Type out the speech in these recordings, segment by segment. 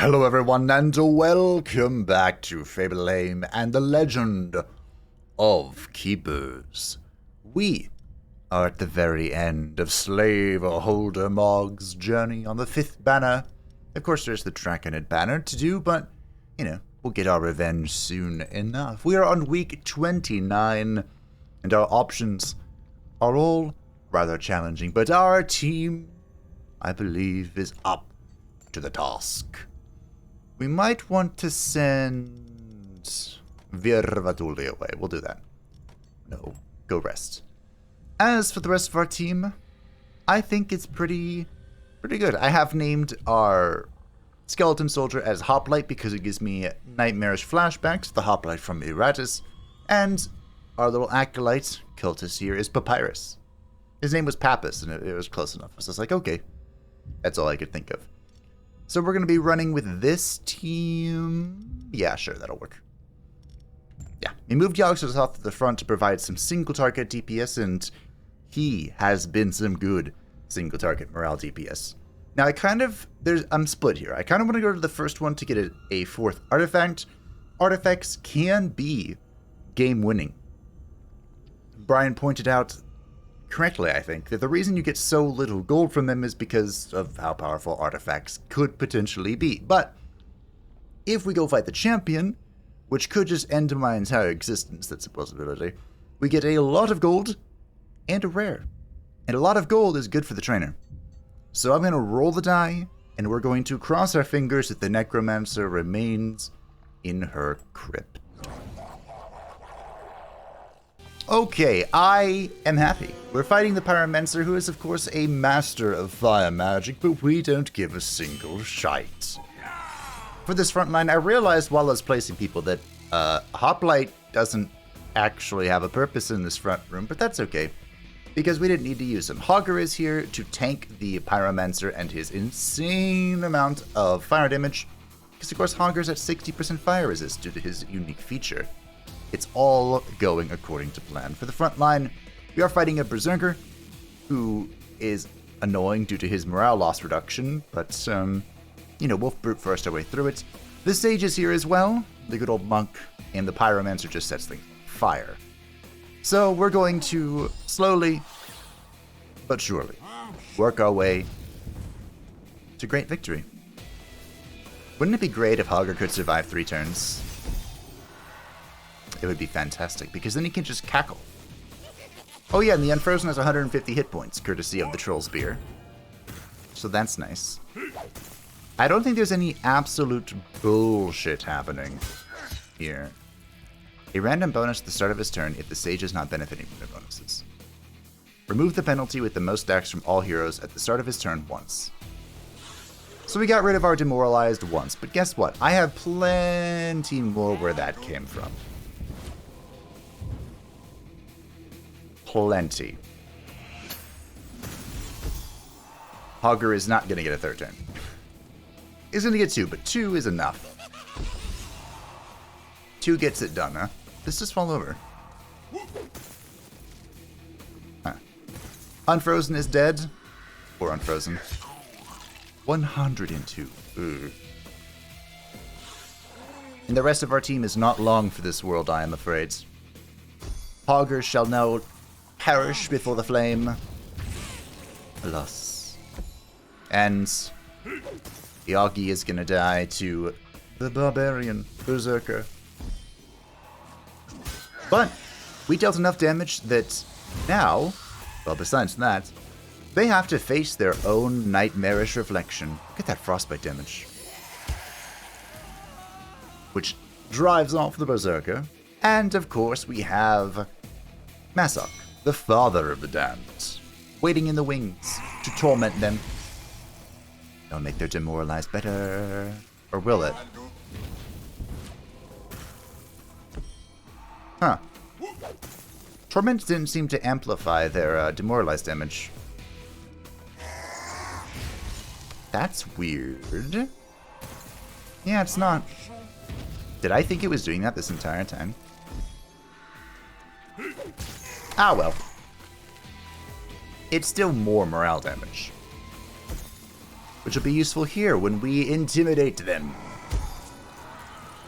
Hello everyone and welcome back to Fable Aim and the Legend of Keepers. We are at the very end of Slaveholder Mog's journey on the 5th banner. Of course there's the Draconid banner to do, but, you know, we'll get our revenge soon enough. We are on week 29 and our options are all rather challenging, but our team, I believe, is up to the task. We might want to send Virvatuli away. We'll do that. No, go rest. As for the rest of our team, I think it's pretty good. I have named our skeleton soldier as Hoplite because it gives me nightmarish flashbacks, the Hoplite from Eratus, and our little acolyte cultist here is Papyrus. His name was Pappas, and it was close enough. So I was like, okay, that's all I could think of. So we're going to be running with this team. Yeah, sure, that'll work. Yeah, we moved Yoggsters off to the front to provide some single target DPS, and he has been some good single target morale DPS. Now, I'm split here. I kind of want to go to the first one to get a fourth artifact. Artifacts can be game winning. Brian pointed out correctly, I think, that the reason you get so little gold from them is because of how powerful artifacts could potentially be. But if we go fight the champion, which could just end my entire existence, that's a possibility, we get a lot of gold and a rare. And a lot of gold is good for the trainer. So I'm going to roll the die, and we're going to cross our fingers that the Necromancer remains in her crypt. Okay, I am happy. We're fighting the Pyromancer, who is of course a master of fire magic, but we don't give a single shite. For this front line, I realized while I was placing people that Hoplite doesn't actually have a purpose in this front room, but that's okay, because we didn't need to use him. Hogger is here to tank the Pyromancer and his insane amount of fire damage, because of course Hogger's at 60% fire resist due to his unique feature. It's all going according to plan. For the front line, we are fighting a Berserker who is annoying due to his morale loss reduction, but, you know, we'll brute force our way through it. The Sage is here as well, the good old monk, and the Pyromancer just sets things on fire. So we're going to slowly, but surely, work our way to great victory. Wouldn't it be great if Hogger could survive 3 turns? It would be fantastic, because then he can just cackle. Oh yeah, and the Unfrozen has 150 hit points, courtesy of the Troll Spear. So that's nice. I don't think there's any absolute bullshit happening here. A random bonus at the start of his turn if the Sage is not benefiting from their bonuses. Remove the penalty with the most stacks from all heroes at the start of his turn once. So we got rid of our demoralized once, but guess what? I have plenty more where that came from. Plenty. Hogger is not going to get a 3rd turn. He's going to get 2, but 2 is enough. 2 gets it done, huh? Let's just fall over. Huh. Unfrozen is dead. Or unfrozen. 102. Ooh. And the rest of our team is not long for this world, I am afraid. Hogger shall now perish before the flame. Alas. And Yagi is gonna die to the Barbarian Berserker. But we dealt enough damage that now, well, besides that, they have to face their own nightmarish reflection. Look at that frostbite damage. Which drives off the Berserker. And of course we have Masok, the father of the damned, waiting in the wings to torment them. They'll make their demoralized better. Or will it? Huh. Torment didn't seem to amplify their demoralized damage. That's weird. Yeah, it's not. Did I think it was doing that this entire time? Ah, well. It's still more morale damage. which will be useful here when we intimidate them.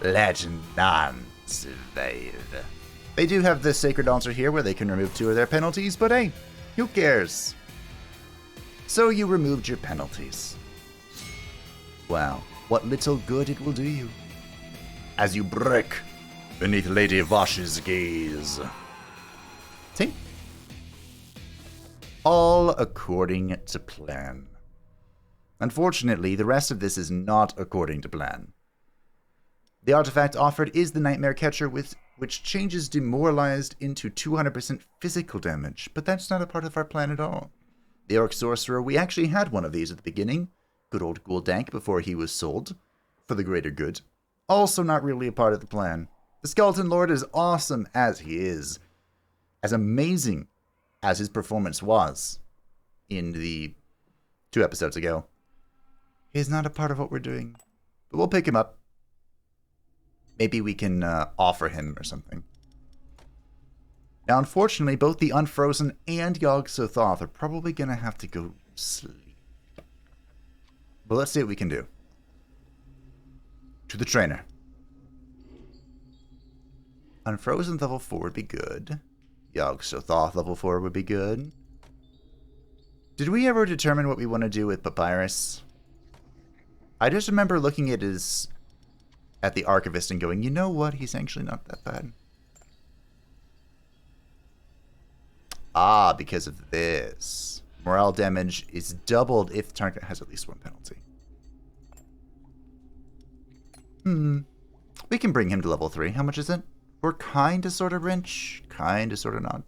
Let none survive. They do have this Sacred Altar here where they can remove 2 of their penalties, but hey, who cares? So you removed your penalties. Wow, what little good it will do you. As you break beneath Lady Vash's gaze. See? All according to plan. Unfortunately, the rest of this is not according to plan. The artifact offered is the Nightmare Catcher, which changes Demoralized into 200% physical damage, but that's not a part of our plan at all. The Orc Sorcerer, we actually had one of these at the beginning. Good old Gul'dank before he was sold for the greater good. Also not really a part of the plan. The Skeleton Lord is awesome as he is. As amazing as his performance was in the 2 episodes ago. He's not a part of what we're doing. But we'll pick him up. Maybe we can offer him or something. Now, unfortunately, both the Unfrozen and Yog-Sothoth are probably going to have to go sleep. But let's see what we can do. To the trainer. Unfrozen level 4 would be good. Yog-Sothoth level 4 would be good. Did we ever determine what we want to do with Papyrus? I just remember looking at the Archivist and going, you know what? He's actually not that bad. Ah, because of this. Morale damage is doubled if the target has at least 1 penalty. We can bring him to level 3. How much is it? We're kinda sorta rich. Kinda sorta not.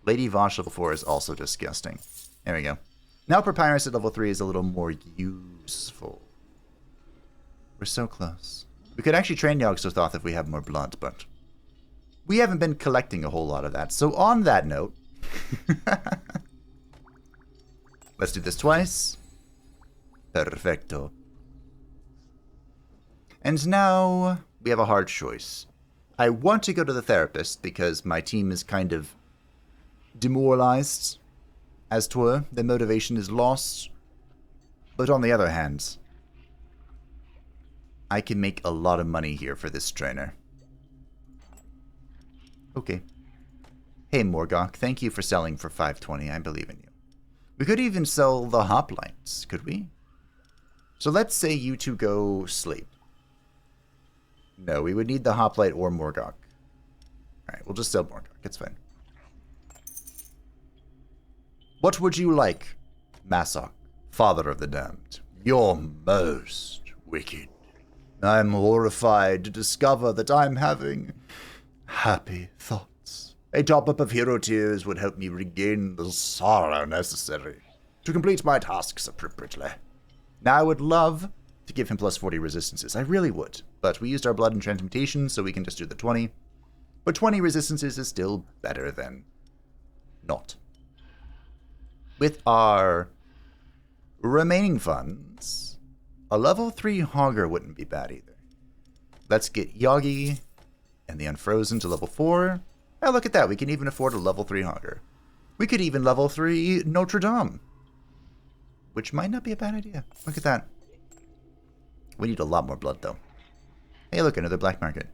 Lady Vash level 4 is also disgusting. There we go. Now Papyrus at level 3 is a little more useful. We're so close. We could actually train Yog-Sothoth if we have more blood, but we haven't been collecting a whole lot of that. So on that note, let's do this twice. Perfecto. And now we have a hard choice. I want to go to the therapist because my team is kind of demoralized, as 'twere. Their motivation is lost. But on the other hand, I can make a lot of money here for this trainer. Okay. Hey, Morgok, thank you for selling for 520. I believe in you. We could even sell the hoplites, could we? So let's say you two go sleep. No, we would need the hoplite or Morgok. Alright, we'll just sell Morgok. It's fine. What would you like, Masok, father of the damned? You're most wicked. I'm horrified to discover that I'm having happy thoughts. A top-up of hero tears would help me regain the sorrow necessary to complete my tasks appropriately. Now, I would love to give him plus 40 resistances. I really would. But we used our blood and transmutation, so we can just do the 20. But 20 resistances is still better than not. With our remaining funds, a level 3 Hogger wouldn't be bad either. Let's get Yagi and the Unfrozen to level 4. Oh, look at that. We can even afford a level 3 Hogger. We could even level 3 Notre Dame, which might not be a bad idea. Look at that. We need a lot more blood, though. Hey, look, another black market.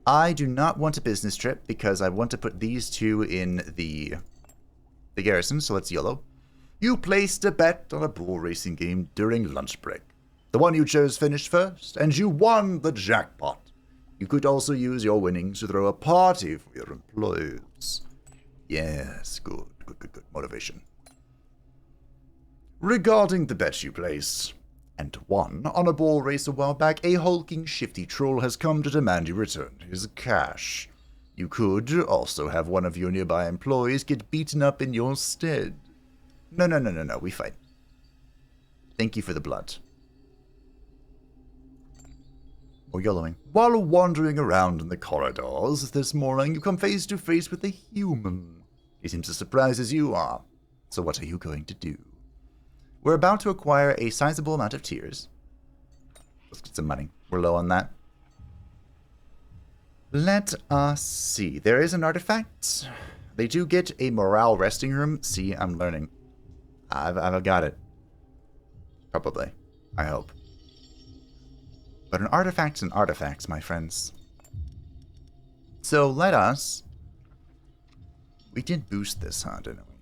I do not want a business trip because I want to put these two in the garrison, so let's YOLO. You placed a bet on a bull racing game during lunch break. The one you chose finished first, and you won the jackpot. You could also use your winnings to throw a party for your employees. Yes, good. Motivation. Regarding the bet you placed and won on a bull race a while back, a hulking, shifty troll has come to demand you return his cash. You could also have one of your nearby employees get beaten up in your stead. No, we fight. Thank you for the blood. Or YOLOing. While wandering around in the corridors this morning, you come face to face with a human. He seems as surprised as you are. So what are you going to do? We're about to acquire a sizable amount of tears. Let's get some money. We're low on that. Let us see. There is an artifact They do get a morale resting room. See, I'm learning. I've got it. Probably. I hope. But an artifact's an artifact, my friends. So let us... We did boost this, huh, didn't we?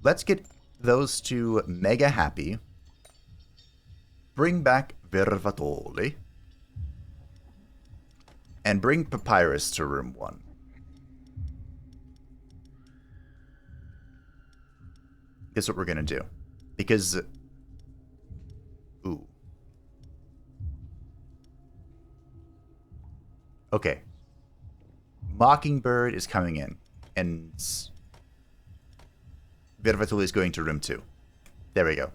Let's get those two mega happy. Bring back Vervatoli. And bring Papyrus to room 1. Guess what we're gonna do. Because... Ooh. Okay. Mockingbird is coming in. And... Vervatuli is going to room 2. There we go.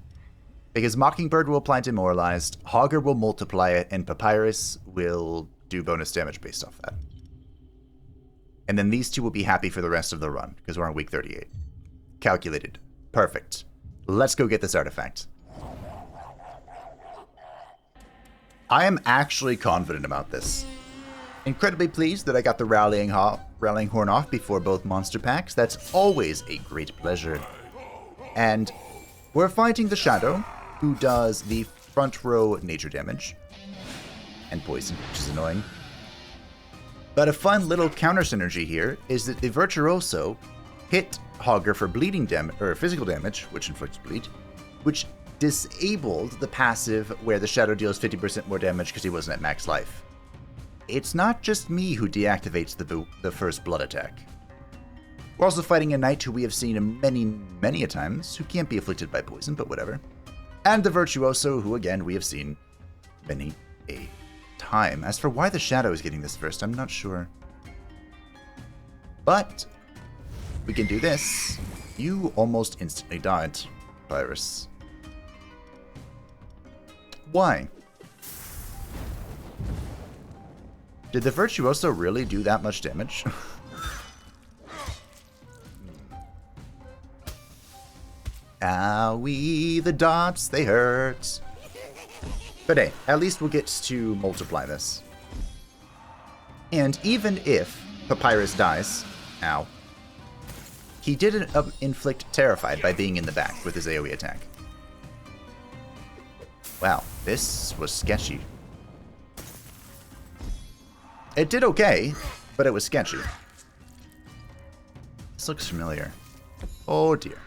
Because Mockingbird will apply Demoralized, Hogger will multiply it, and Papyrus will do bonus damage based off that. And then these two will be happy for the rest of the run, because we're on week 38. Calculated. Perfect. Let's go get this artifact. I am actually confident about this. Incredibly pleased that I got the Rallying Horn off before both monster packs. That's always a great pleasure. And we're fighting the Shadow, who does the front row nature damage. And poison, which is annoying. But a fun little counter synergy here is that the Virtuoso hit Hogger for bleeding damage, or physical damage, which inflicts bleed, which disabled the passive where the Shadow deals 50% more damage because he wasn't at max life. It's not just me who deactivates the first blood attack. We're also fighting a knight who we have seen many a times, who can't be afflicted by poison, but whatever. And the Virtuoso, who again we have seen many a time. As for why the Shadow is getting this first, I'm not sure. But we can do this. You almost instantly died, Virus. Why? Did the Virtuoso really do that much damage? Owie, the dots, they hurt. But hey, at least we'll get to multiply this. And even if Papyrus dies, ow, he didn't inflict Terrified by being in the back with his AoE attack. Wow, this was sketchy. It did okay, but it was sketchy. This looks familiar. Oh dear.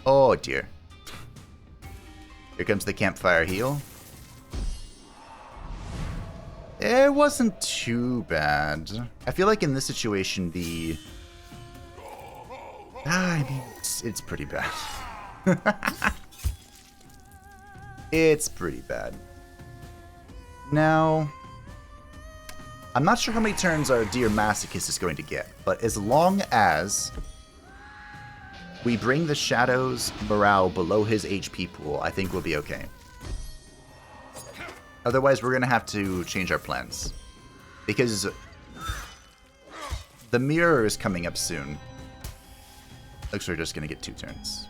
Oh dear. Here comes the campfire heal. It wasn't too bad. I feel like in this situation, I mean, it's pretty bad. It's pretty bad. Now, I'm not sure how many turns our dear Masochist is going to get, but as long as we bring the Shadow's morale below his HP pool, I think we'll be okay. Otherwise, we're going to have to change our plans. Because the mirror is coming up soon. Looks like we're just going to get 2 turns.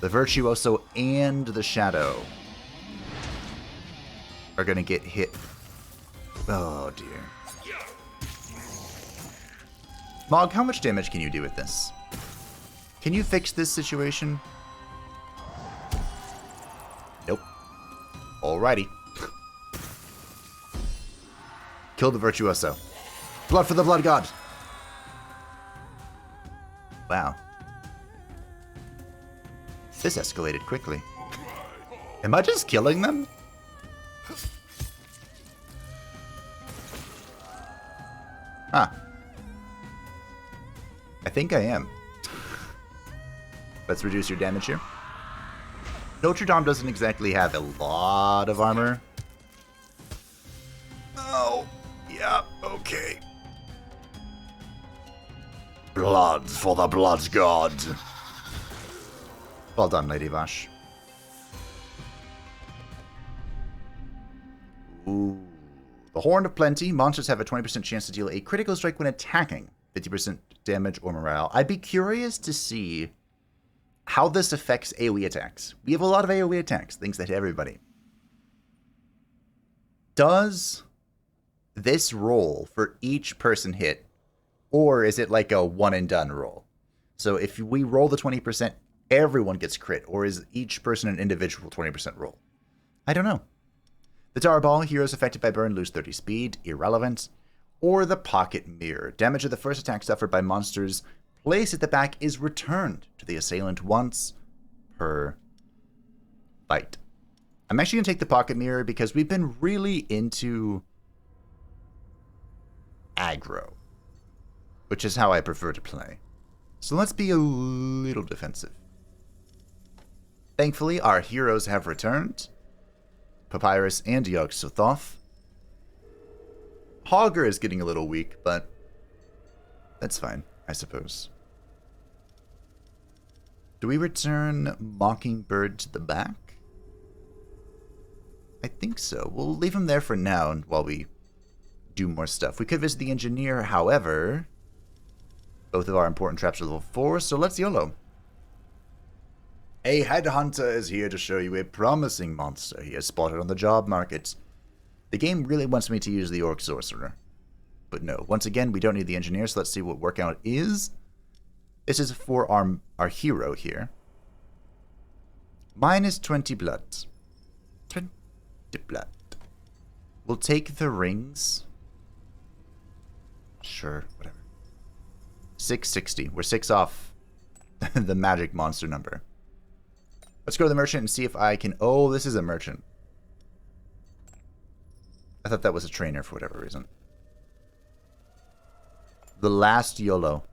The Virtuoso and the Shadow are going to get hit. Oh, dear. Mog, how much damage can you do with this? Can you fix this situation? Nope. Alrighty. Kill the Virtuoso. Blood for the Blood God. Wow. This escalated quickly. Am I just killing them? Huh. I think I am. Let's reduce your damage here. Notre Dame doesn't exactly have a lot of armor. Oh, yeah, okay. Blood for the Blood God. Well done, Lady Vash. Ooh. The Horn of Plenty. Monsters have a 20% chance to deal a critical strike when attacking. 50% damage or morale. I'd be curious to see how this affects AoE attacks. We have a lot of AoE attacks, things that hit everybody. Does this roll for each person hit, or is it like a one and done roll? So if we roll the 20%, everyone gets crit, or is each person an individual 20% roll? I don't know. The Tower Ball, heroes affected by burn lose 30 speed, irrelevant. Or the Pocket Mirror. Damage of the first attack suffered by monsters placed at the back is returned to the assailant once per fight. I'm actually going to take the Pocket Mirror because we've been really into aggro, which is how I prefer to play. So let's be a little defensive. Thankfully, our heroes have returned. Papyrus and Yogg-Sothoth. Hogger is getting a little weak, but that's fine, I suppose. Do we return Mockingbird to the back? I think so. We'll leave him there for now while we do more stuff. We could visit the Engineer, however. Both of our important traps are level 4, so let's YOLO. A headhunter is here to show you a promising monster he has spotted on the job market. The game really wants me to use the Orc Sorcerer. But no, once again, we don't need the Engineer, so let's see what workout is. This is for our hero here. Minus 20 blood. 20 blood. We'll take the rings. Sure, whatever. 660. We're 6 off the magic monster number. Let's go to the merchant and see if I can... Oh, this is a merchant. I thought that was a trainer for whatever reason. The last YOLO.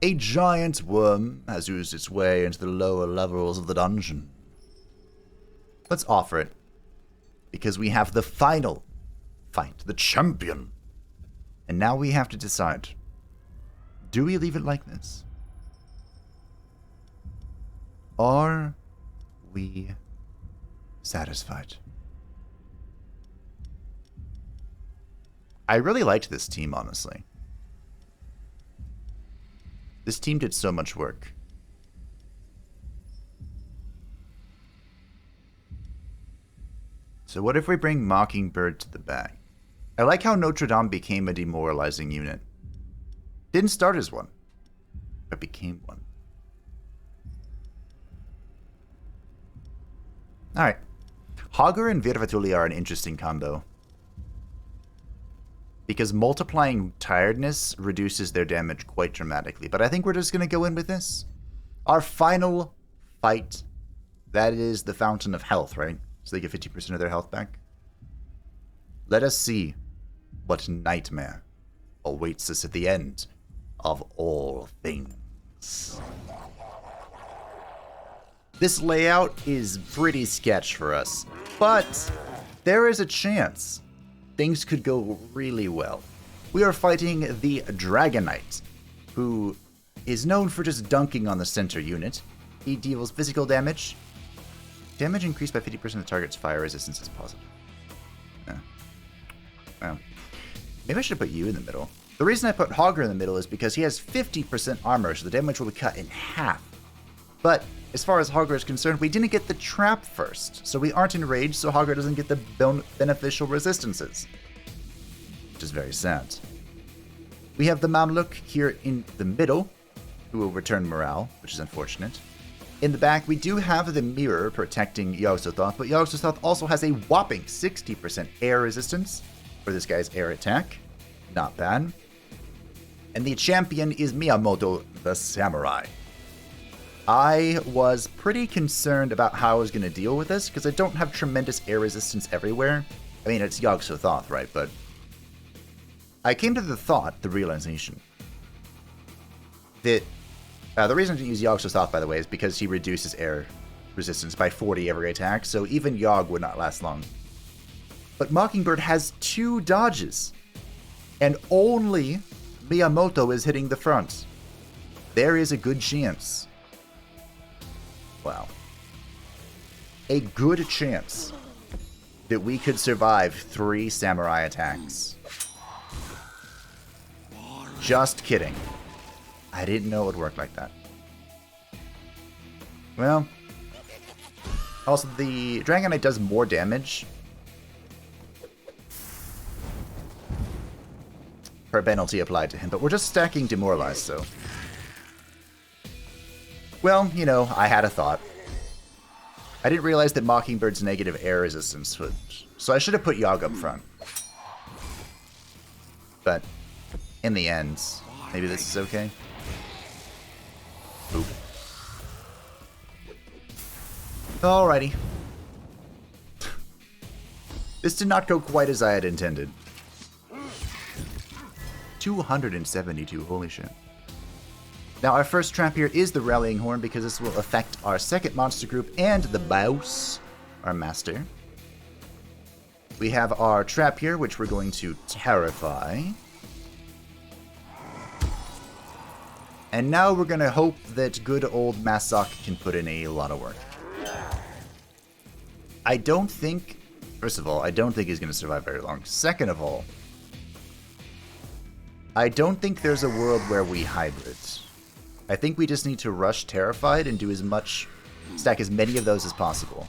A giant worm has oozed its way into the lower levels of the dungeon. Let's offer it. Because we have the final fight. The champion. And now we have to decide. Do we leave it like this? Are we satisfied? I really liked this team, honestly. This team did so much work. So what if we bring Mockingbird to the back? I like how Notre Dame became a demoralizing unit. Didn't start as one, but became one. Alright. Hogger and Virvatuli are an interesting combo. Because multiplying tiredness reduces their damage quite dramatically. But I think we're just going to go in with this. Our final fight. That is the Fountain of Health, right? So they get 50% of their health back. Let us see what nightmare awaits us at the end of all things. This layout is pretty sketch for us, but there is a chance things could go really well. We are fighting the Dragon Knight, who is known for just dunking on the center unit. He deals physical damage. Damage increased by 50% of the target's fire resistance is positive. Yeah. Well, maybe I should put you in the middle. The reason I put Hogger in the middle is because he has 50% armor, so the damage will be cut in half. But as far as Hogger is concerned, we didn't get the trap first, so we aren't enraged, so Hogger doesn't get the beneficial resistances. Which is very sad. We have the Mamluk here in the middle, who will return morale, which is unfortunate. In the back, we do have the mirror protecting Yogg-Sothoth, but Yogg-Sothoth also has a whopping 60% air resistance for this guy's air attack. Not bad. And the champion is Miyamoto the Samurai. I was pretty concerned about how I was going to deal with this, because I don't have tremendous air resistance everywhere. I mean, it's Yogg-Sothoth, right? But I came to the realization, that the reason to use Yogg-Sothoth, by the way, is because he reduces air resistance by 40 every attack, so even Yogg would not last long. But Mockingbird has 2 dodges, and only Miyamoto is hitting the front. There is a good chance. Wow. A good chance that we could survive 3 samurai attacks. Just kidding. I didn't know it would work like that. Well, also the Dragon Knight does more damage. per penalty applied to him, but we're just stacking Demoralize, so... Well, you know, I had a thought. I didn't realize that Mockingbird's negative air resistance would... So I should have put Yogg up front. But, in the end, maybe this is okay. Oop. Alrighty. This did not go quite as I had intended. 272, holy shit. Now our first trap here is the Rallying Horn because this will affect our second monster group and the boss, our master. We have our trap here, which we're going to terrify. And now we're going to hope that good old Masok can put in a lot of work. I don't think, first of all, I don't think he's going to survive very long. Second of all, I don't think there's a world where we hybrid. I think we just need to rush Terrified and do as much, stack as many of those as possible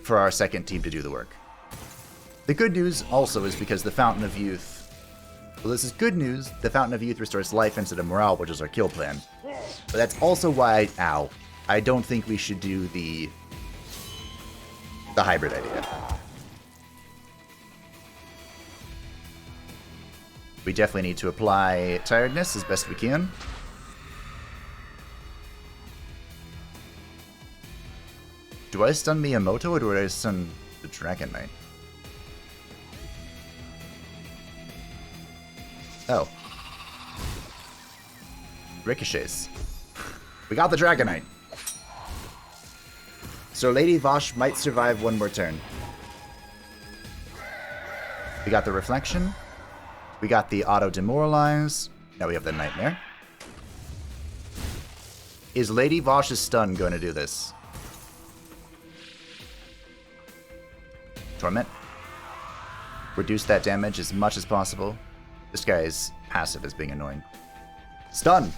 for our second team to do the work. The good news also is because the Fountain of Youth, well, this is good news, the Fountain of Youth restores life instead of morale, which is our kill plan. But that's also why, I don't think we should do the hybrid idea. We definitely need to apply tiredness as best we can. Do I stun Miyamoto or do I stun the Dragon Knight? Oh. Ricochets. We got the Dragon Knight. So Lady Vosh might survive one more turn. We got the Reflection. We got the Auto Demoralize. Now we have the Nightmare. Is Lady Vosh's stun going to do this? Torment. Reduce that damage as much as possible. This guy's passive is being annoying. Stun!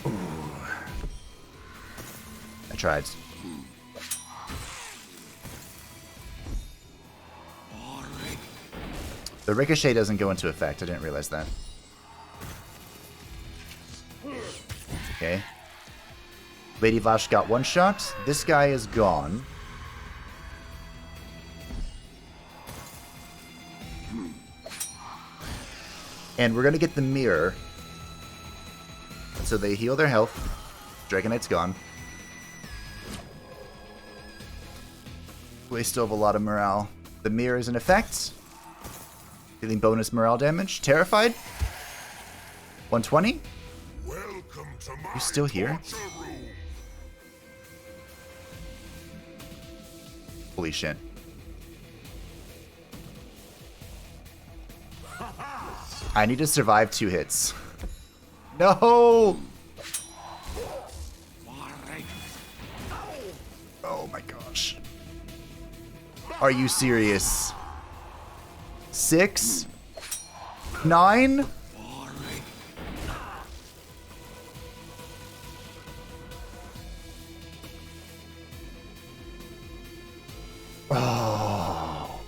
Ooh. I tried. The Ricochet doesn't go into effect. I didn't realize that. Okay. Lady Vosh got one shot. This guy is gone. And we're going to get the mirror. So they heal their health. Dragon Knight's gone. We still have a lot of morale. The mirror is in effect. Dealing bonus morale damage. Terrified. 120. You still here? Holy shit. I need to survive 2 hits. No! Oh my gosh. Are you serious? 6? 9? Oh.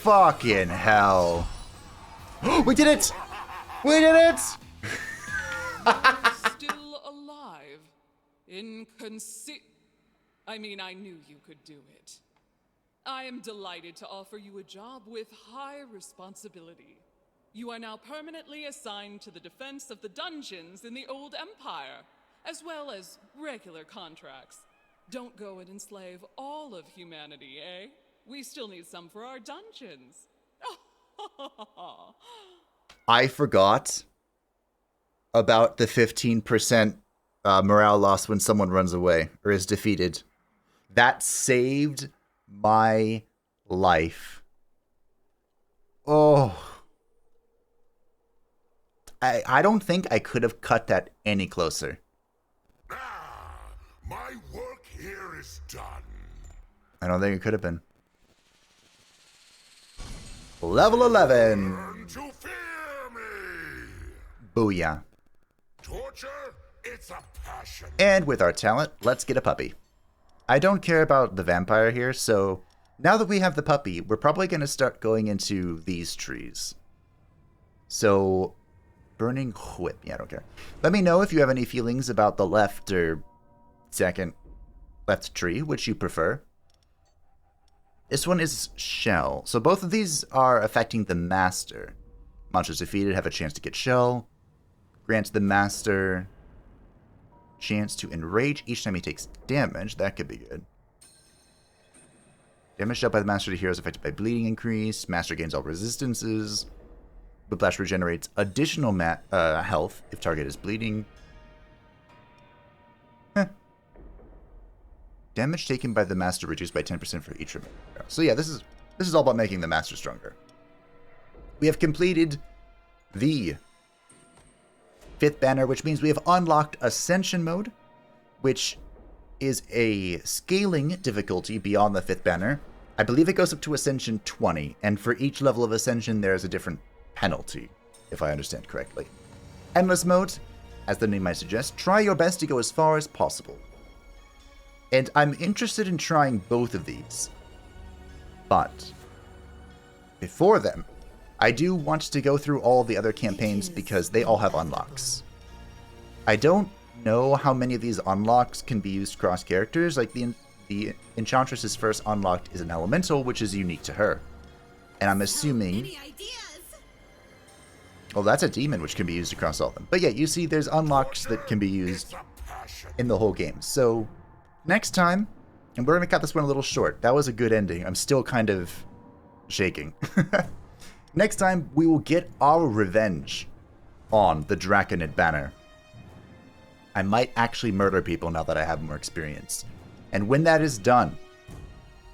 Fucking hell. We did it! We did it! Still alive. I mean, I knew you could do it. I am delighted to offer you a job with high responsibility. You are now permanently assigned to the defense of the dungeons in the Old Empire, as well as regular contracts. Don't go and enslave all of humanity, eh? We still need some for our dungeons. I forgot about the 15% morale loss when someone runs away or is defeated. That saved my life. Oh. I don't think I could have cut that any closer. My work here is done. I don't think it could have been. Level 11. Learn to fear me. Booyah. Torture, it's a passion. And with our talent, let's get a puppy. I don't care about the vampire here, so Now that we have the puppy, we're probably going to start going into these trees. So, burning whip. Yeah, I don't care. Let me know if you have any feelings about the left or second left tree, which you prefer. This one is shell. So both of these are affecting the master. Monsters defeated have a chance to get shell. Grants the master chance to enrage each time he takes damage. That could be good. Damage dealt by the master to heroes affected by bleeding increase. Master gains all resistances. Whiplash regenerates additional health if target is bleeding. Damage taken by the master reduced by 10% for each remaining hero. So yeah, this is all about making the master stronger. We have completed the 5th banner, which means we have unlocked Ascension mode, which is a scaling difficulty beyond the 5th banner. I believe it goes up to Ascension 20, and for each level of Ascension, there is a different penalty, if I understand correctly. Endless mode, as the name might suggest, try your best to go as far as possible. And I'm interested in trying both of these. But before then, I do want to go through all the other campaigns because they all have unlocks. I don't know how many of these unlocks can be used cross characters. Like the Enchantress's first unlocked is an elemental, which is unique to her. And I'm assuming... Well, that's a demon, which can be used across all of them. But yeah, you see there's unlocks that can be used in the whole game. So next time, and we're going to cut this one a little short. That was a good ending. I'm still kind of shaking. Next time, we will get our revenge on the Draconid banner. I might actually murder people now that I have more experience. And when that is done,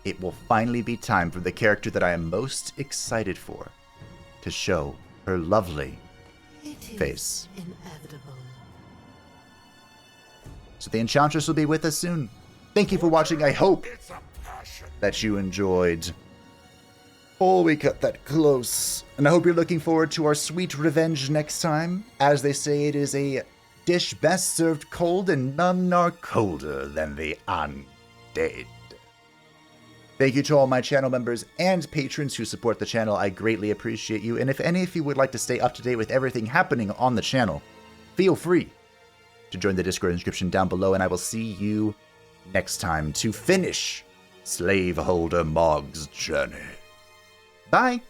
it will finally be time for the character that I am most excited for to show her lovely face. Inevitable. So the Enchantress will be with us soon. Thank you for watching. I hope that you enjoyed. Oh, we cut that close. And I hope you're looking forward to our sweet revenge next time. As they say, it is a dish best served cold, and none are colder than the undead. Thank you to all my channel members and patrons who support the channel. I greatly appreciate you. And if any of you would like to stay up to date with everything happening on the channel, feel free to join the Discord inscription down below, and I will see you next time to finish Slaveholder Mog's journey. Bye!